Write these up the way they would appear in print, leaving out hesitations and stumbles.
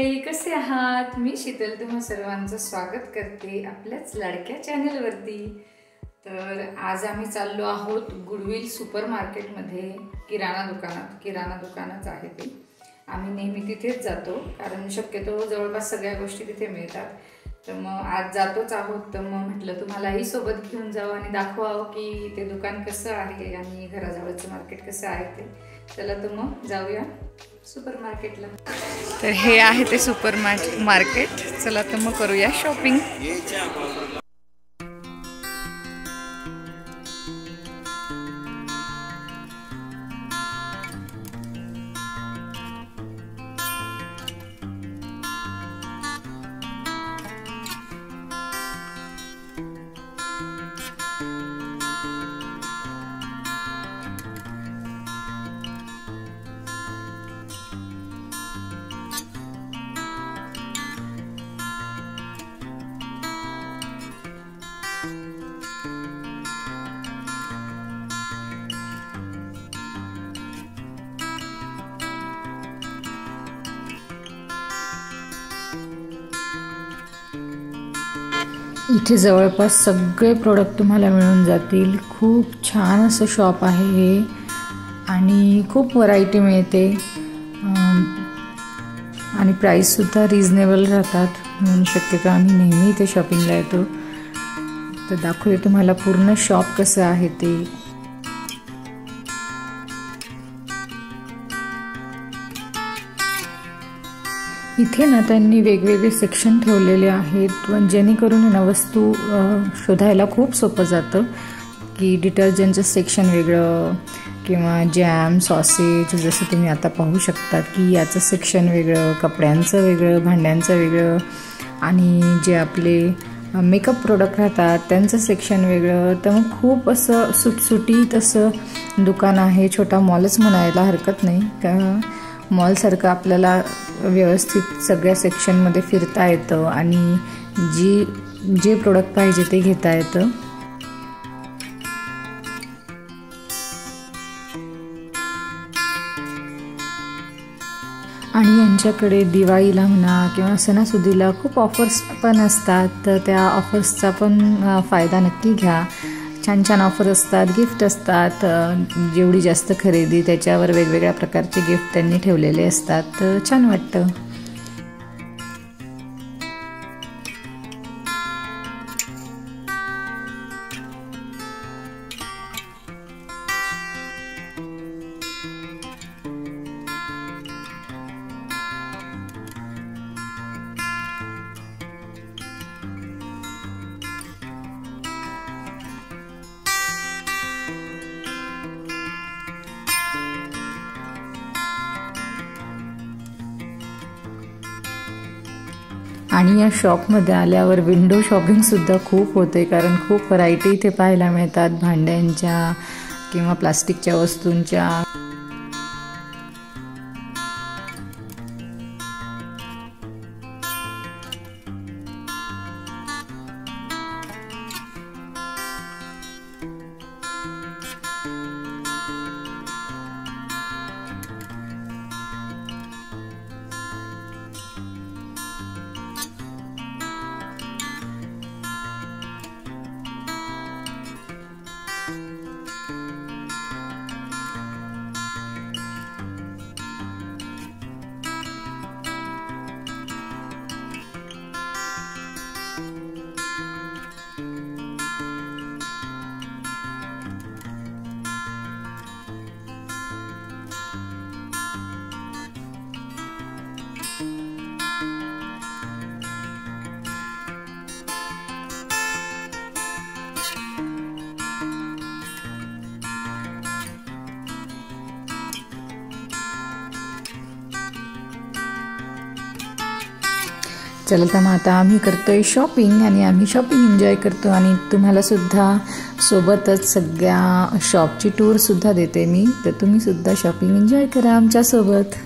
मंडळी, कसे आहात? मी शीतल तुम्हा सर्वांचं स्वागत करते आपल्याच लाडक्या चॅनलवरती। तर आज आम्ही चाललो आहोत गुडविल सुपर मार्केटमध्ये किराणा दुकानच आहे ते। आम्ही नेहमी तिथेच जातो कारण शक्यतो जवळपास सगळ्या गोष्टी तिथे मिळतात। तर मग आज जातोच आहोत, तर मग म्हटलं तुम्हालाही सोबत घेऊन जावं आणि दाखवावं की ते दुकान कसं आहे आणि घराजवळचं मार्केट कसं आहे ते। चला तर मग जाऊया सुपर मार्केटला। तर हे आहे ते सुपर मार्केट। चला तर मग करूया शॉपिंग। इथे जवळपास सगळे प्रोडक्ट तुम्हाला मिळून जातील। खूप छान असं शॉप आहे हे आणि खूप व्हरायटी मिळते आणि प्राइस सुद्धा रिजनेबल राहतात, म्हणून शक्यतो आम्ही नेहमी इथे शॉपिंगला येतो। तर दाखवते तुम्हाला पूर्ण शॉप कसं आहे ते। इथे ना त्यांनी वेगवेगळे सेक्शन ठेवलेले आहेत, जेणेकरून ना वस्तू शोधायला खूप सोपं जातं की डिटर्जंटचं सेक्शन वेगळं किंवा जॅम सॉसेज जसं तुम्ही आता पाहू शकता की याचं सेक्शन वेगळं, कपड्यांचं वेगळं, भांड्यांचं वेगळं आणि जे आपले मेकअप प्रोडक्ट राहतात त्यांचं सेक्शन वेगळं। तर मग खूप असं सुटसुटीत असं दुकान आहे, छोटा मॉलच म्हणायला हरकत नाही का। मॉलसारखं आपल्याला व्यवस्थित सगळ्या सेक्शनमध्ये फिरता येतं आणि जे प्रोडक्ट पाहिजे ते घेता येतं। आणि यांच्याकडे दिवाळीला म्हणा किंवा सणासुदीला खूप ऑफर्स पण असतात, तर त्या ऑफर्सचा पण फायदा नक्की घ्या। छान छान ऑफर असतात, गिफ्ट असतात। जेवढी जास्त खरेदी त्याच्यावर वेगवेगळ्या प्रकारचे गिफ्ट त्यांनी ठेवलेले असतात, तर छान वाटतं। आणि या शॉपमध्ये आल्यावर विंडो शॉपिंग सुद्धा खूप होते, कारण खूप व्हरायटी इथे पाहायला मिळतात भांड्यांच्या किंवा प्लास्टिकच्या वस्तूंच्या। चला तर मग आता आम्ही करतोय शॉपिंग आणि आम्ही शॉपिंग एन्जॉय करतो आणि तुम्हाला सुद्धा सोबतच सगळ्या शॉपची टूर सुद्धा देते मी, तर तुम्ही सुद्धा शॉपिंग एन्जॉय करा आमच्या सोबत।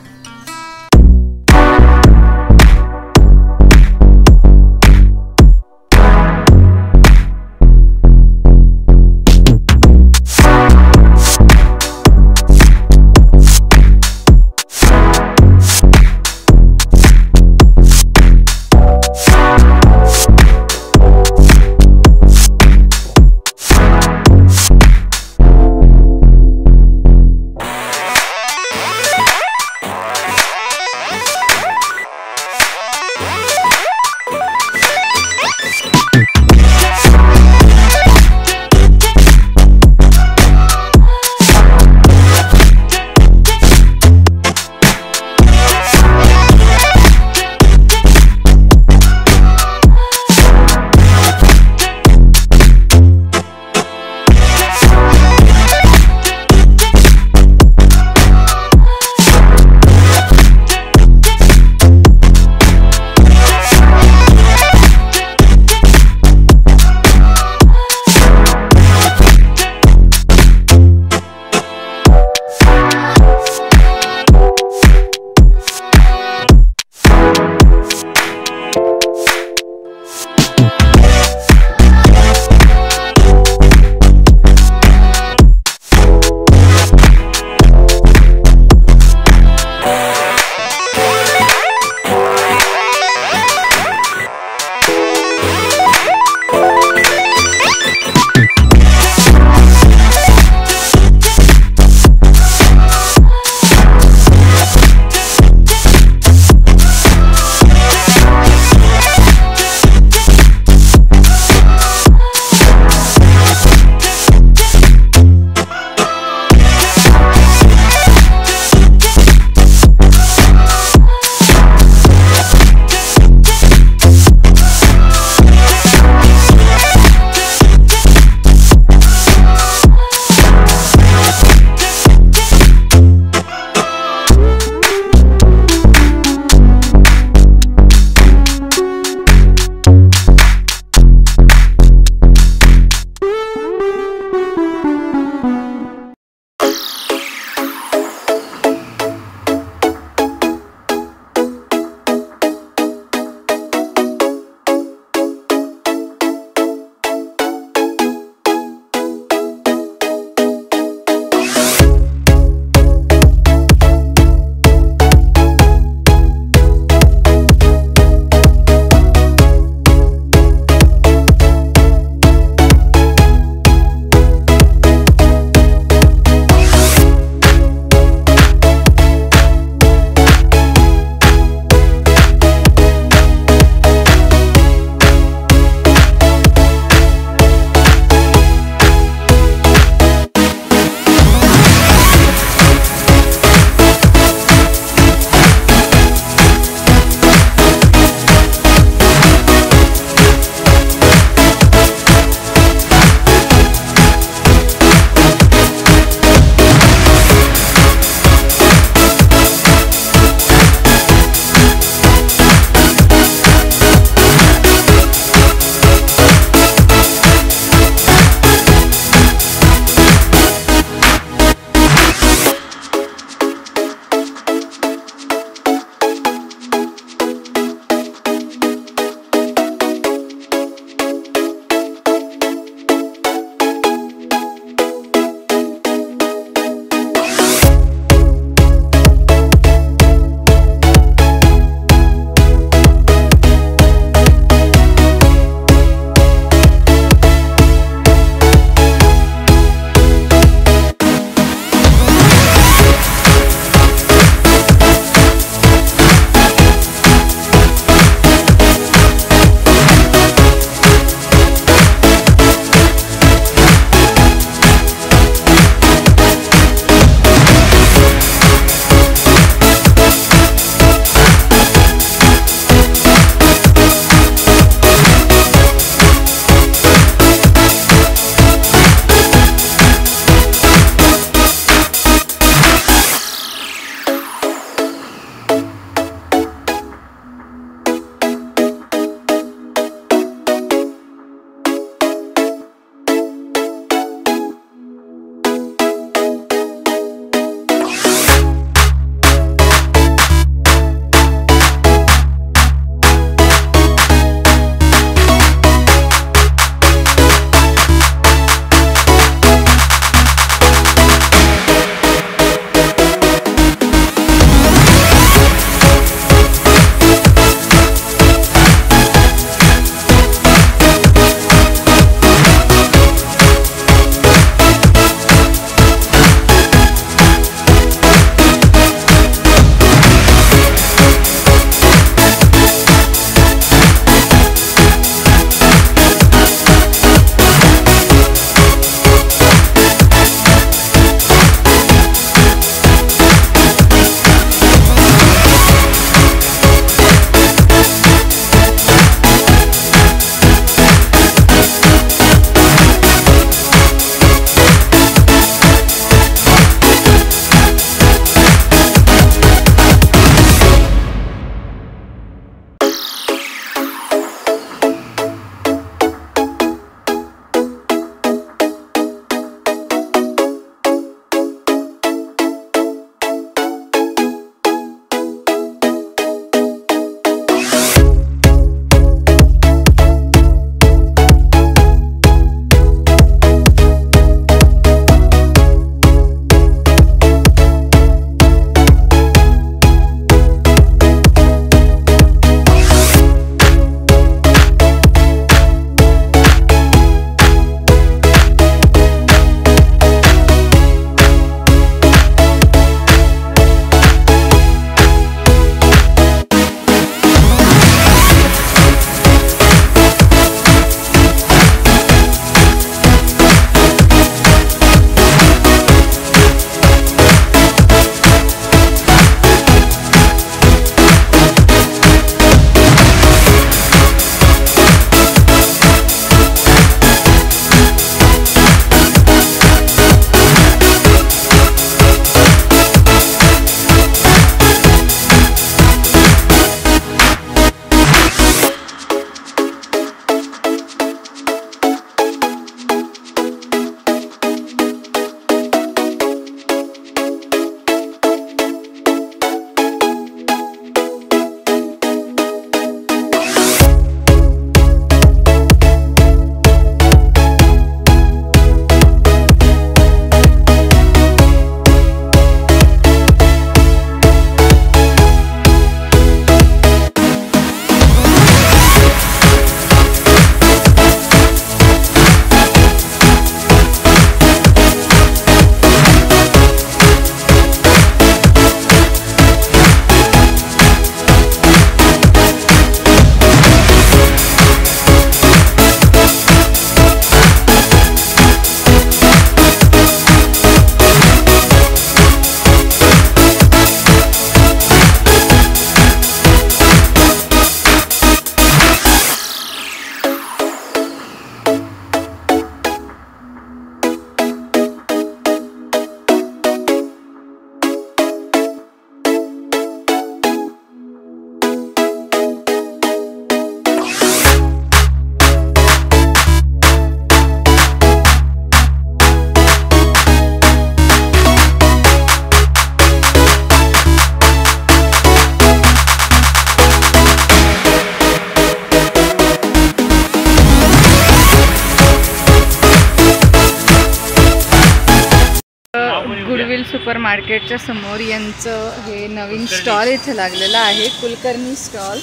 मार्केटच्या समोर यांचं हे नवीन स्टॉल इथे लागलेलं आहे, कुलकर्णी स्टॉल.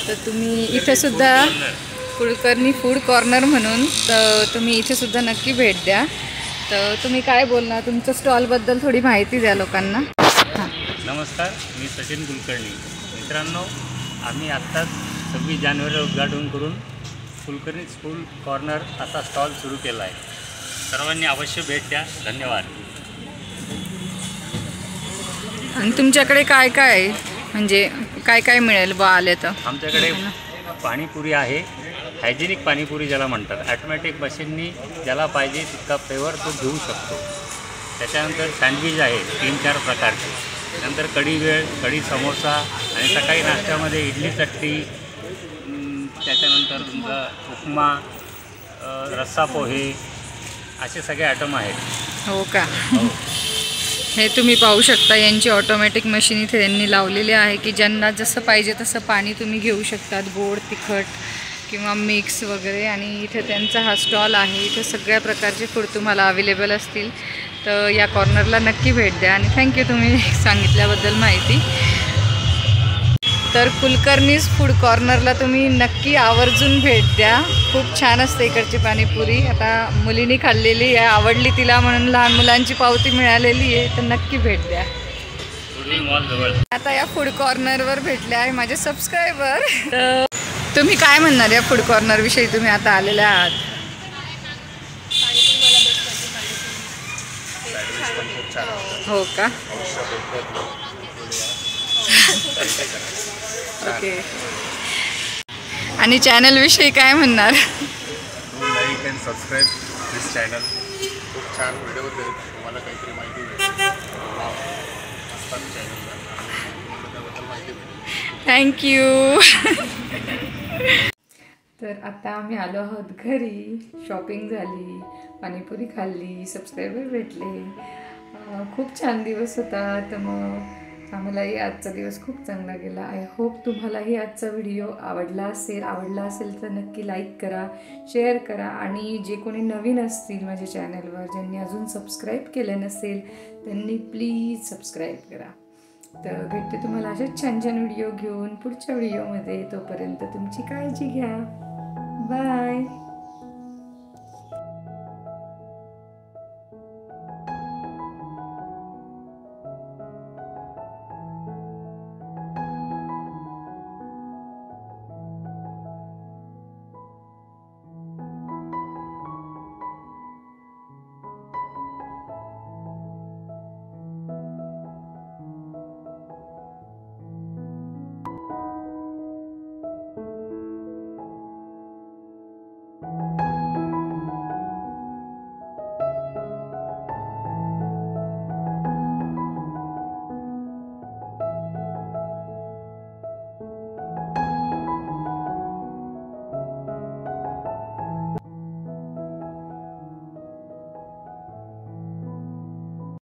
तर तुम्ही इथे सुद्धा कुलकर्णी फूड कॉर्नर म्हणून, तर तुम्ही इथे सुद्धा नक्की भेट द्या. तर तुम्ही काय बोलणार, तुमच्या स्टॉलबद्दल थोडी माहिती द्या लोकांना. नमस्कार, मी सचिन कुलकर्णी. मित्रांनो, आम्ही आत्ताच 26 जानेवारीला उद्घाटन करून कुलकर्णी फूड कॉर्नर असा स्टॉल सुरू केला आहे. सर्वांनी अवश्य भेट द्या. धन्यवाद. आणि तुमच्याकडे काय काय आहे, म्हणजे काय काय मिळेल बा आले तर? आमच्याकडे पाणीपुरी आहे, हायजेनिक पाणीपुरी ज्याला म्हणतात. ॲटोमॅटिक मशीननी ज्याला पाहिजे तितका फ्लेवर तो घेऊ शकतो. त्याच्यानंतर सँडविच आहे 3-4 प्रकारचे. नंतर कढी वेळ, कढी समोसा, आणि सकाळी नाश्त्यामध्ये इडली चटणी, त्याच्यानंतर तुमचा उपमा, रस्सा पोहे, असे सगळे आयटम आहेत. हो का? हे तुम्ही पाहू शकता, यांची ऑटोमॅटिक मशीन इथे त्यांनी लावलेली आहे की ज्यांना जसं पाहिजे तसं पाणी तुम्ही घेऊ शकतात, गोड, तिखट किंवा मिक्स वगैरे. आणि इथे त्यांचा हा स्टॉल आहे. इथे सगळ्या प्रकारचे फूड तुम्हाला अवेलेबल असतील. तर या कॉर्नरला नक्की भेट द्या. आणि थँक्यू तुम्ही सांगितल्याबद्दल माहिती. तर कुलकर्णीज फूड कॉर्नरला तुम्ही नक्की आवर्जून भेट द्या. खूप छान असते इकडची पाणीपुरी. आता मुलीने खाल्लेली आहे, आवडली तिला, म्हणून लहान मुलांची पावती मिळालेली आहे. तर नक्की भेट द्या. आता या फूड कॉर्नरवर भेटले आहे माझे सबस्क्रायबर. तर तुम्ही काय म्हणणार या फूड कॉर्नर विषयी? तुम्ही आता आलेले आहात. हो का? ओके. आणि चॅनल विषयी काय म्हणणार? Like and subscribe this channel. खूप छान व्हिडिओ होते, तुम्हाला काहीतरी माहिती भेटेल. थँक्यू. तर आता आम्ही आलो आहोत घरी. शॉपिंग झाली, पाणीपुरी खाल्ली, सबस्क्रायबर भेटले. खूप छान दिवस होता. तर मग आम्हालाही आजचा दिवस खूप चांगला गेला. आय होप तुम्हालाही आजचा व्हिडिओ आवडला असेल तर नक्की लाईक करा, शेअर करा. आणि जे कोणी नवीन असतील माझ्या चॅनलवर, ज्यांनी अजून सबस्क्राईब केलं नसेल, त्यांनी प्लीज सबस्क्राईब करा. तर भेटते तुम्हाला असेच छान छान व्हिडिओ घेऊन पुढच्या व्हिडिओमध्ये. तोपर्यंत तुमची काळजी घ्या. बाय.